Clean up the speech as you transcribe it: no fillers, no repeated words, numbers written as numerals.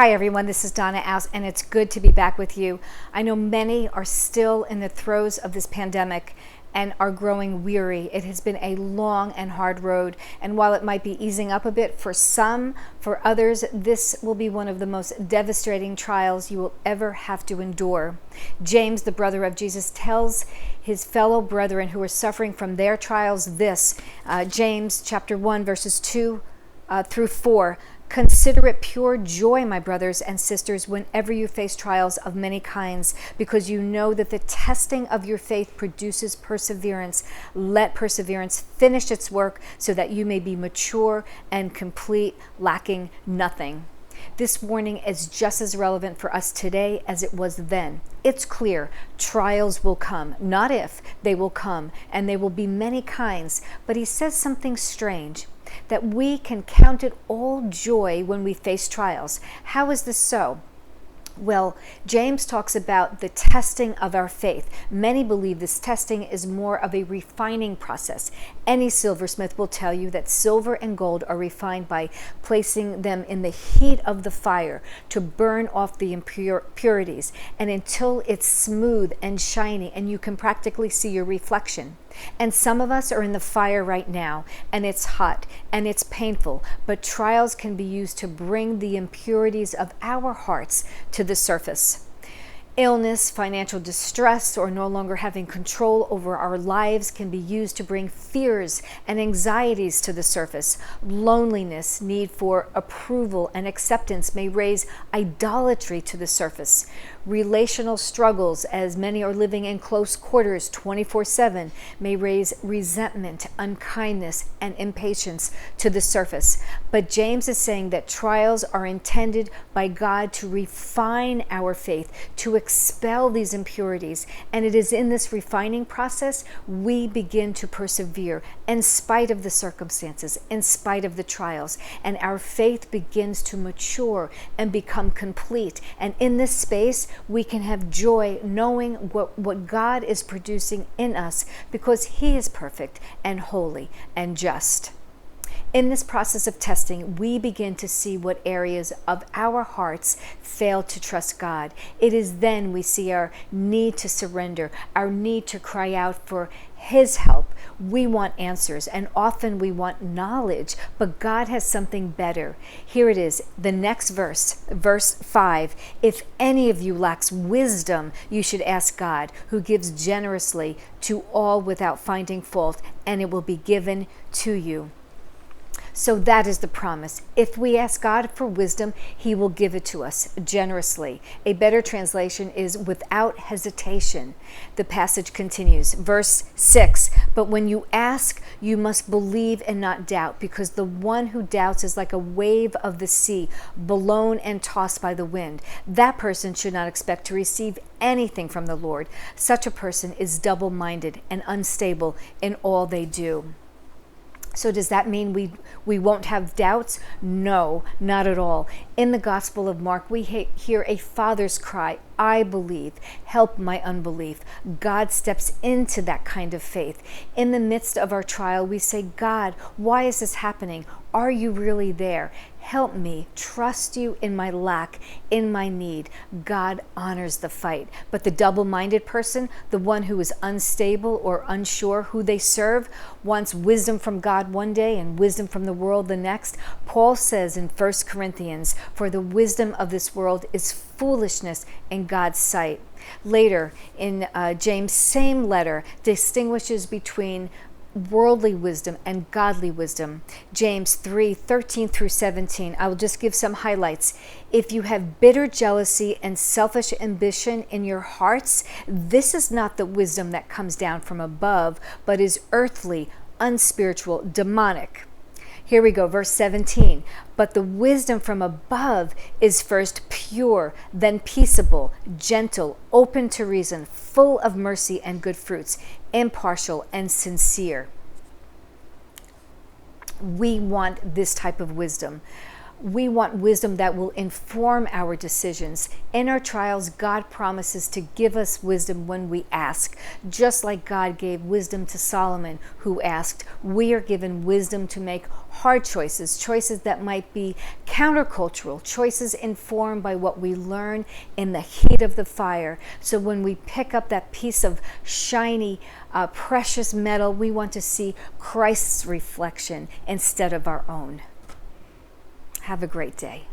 Hi everyone, this is Donna Aust, and it's good to be back with you. I know many are still in the throes of this pandemic and are growing weary. It has been a long and hard road, and while it might be easing up a bit for some, for others, this will be one of the most devastating trials you will ever have to endure. James, the brother of Jesus, tells his fellow brethren who are suffering from their trials this, James chapter 1, verses 2 through 4. Consider it pure joy, my brothers and sisters, whenever you face trials of many kinds, because you know that the testing of your faith produces perseverance. Let perseverance finish its work so that you may be mature and complete, lacking nothing. This warning is just as relevant for us today as it was then. It's clear trials will come, not if, they will come, and they will be many kinds. But he says something strange, that we can count it all joy when we face trials. How is this so? Well, James talks about the testing of our faith. Many believe this testing is more of a refining process. Any silversmith will tell you that silver and gold are refined by placing them in the heat of the fire to burn off the impurities, and until it's smooth and shiny and you can practically see your reflection. And some of us are in the fire right now, and it's hot and it's painful, but trials can be used to bring the impurities of our hearts to the surface. Illness, financial distress, or no longer having control over our lives can be used to bring fears and anxieties to the surface. Loneliness, need for approval and acceptance may raise idolatry to the surface. Relational struggles, as many are living in close quarters 24/7, may raise resentment, unkindness, and impatience to the surface. But James is saying that trials are intended by God to refine our faith, to expel these impurities, and it is in this refining process we begin to persevere in spite of the circumstances, in spite of the trials, and our faith begins to mature and become complete. And in this space we can have joy knowing what God is producing in us, because He is perfect and holy and just. In this process of testing, we begin to see what areas of our hearts fail to trust God. It is then we see our need to surrender, our need to cry out for His help. We want answers, and often we want knowledge, but God has something better. Here it is, the next verse, verse 5. If any of you lacks wisdom, you should ask God, who gives generously to all without finding fault, and it will be given to you. So that is the promise. If we ask God for wisdom, He will give it to us generously. A better translation is without hesitation. The passage continues, verse 6. But when you ask, you must believe and not doubt, because the one who doubts is like a wave of the sea, blown and tossed by the wind. That person should not expect to receive anything from the Lord. Such a person is double-minded and unstable in all they do. So does that mean we won't have doubts? No, not at all. In the Gospel of Mark, we hear a father's cry, I believe, help my unbelief. God steps into that kind of faith. In the midst of our trial, we say, God, why is this happening? Are you really there? Help me trust you in my lack, in my need. God honors the fight. But the double-minded person, the one who is unstable or unsure who they serve, wants wisdom from God one day and wisdom from the world the next. Paul says in 1 Corinthians, for the wisdom of this world is foolishness in God's sight. Later in James' same letter distinguishes between worldly wisdom and godly wisdom. James 3:13 through 17. I will just give some highlights. If you have bitter jealousy and selfish ambition in your hearts, this is not the wisdom that comes down from above, but is earthly, unspiritual, demonic. Here we go, verse 17. But the wisdom from above is first pure, then peaceable, gentle, open to reason, full of mercy and good fruits, impartial and sincere. We want this type of wisdom. We want wisdom that will inform our decisions. In our trials, God promises to give us wisdom when we ask. Just like God gave wisdom to Solomon, who asked, we are given wisdom to make hard choices, choices that might be countercultural, choices informed by what we learn in the heat of the fire. So when we pick up that piece of shiny, precious metal, we want to see Christ's reflection instead of our own. Have a great day.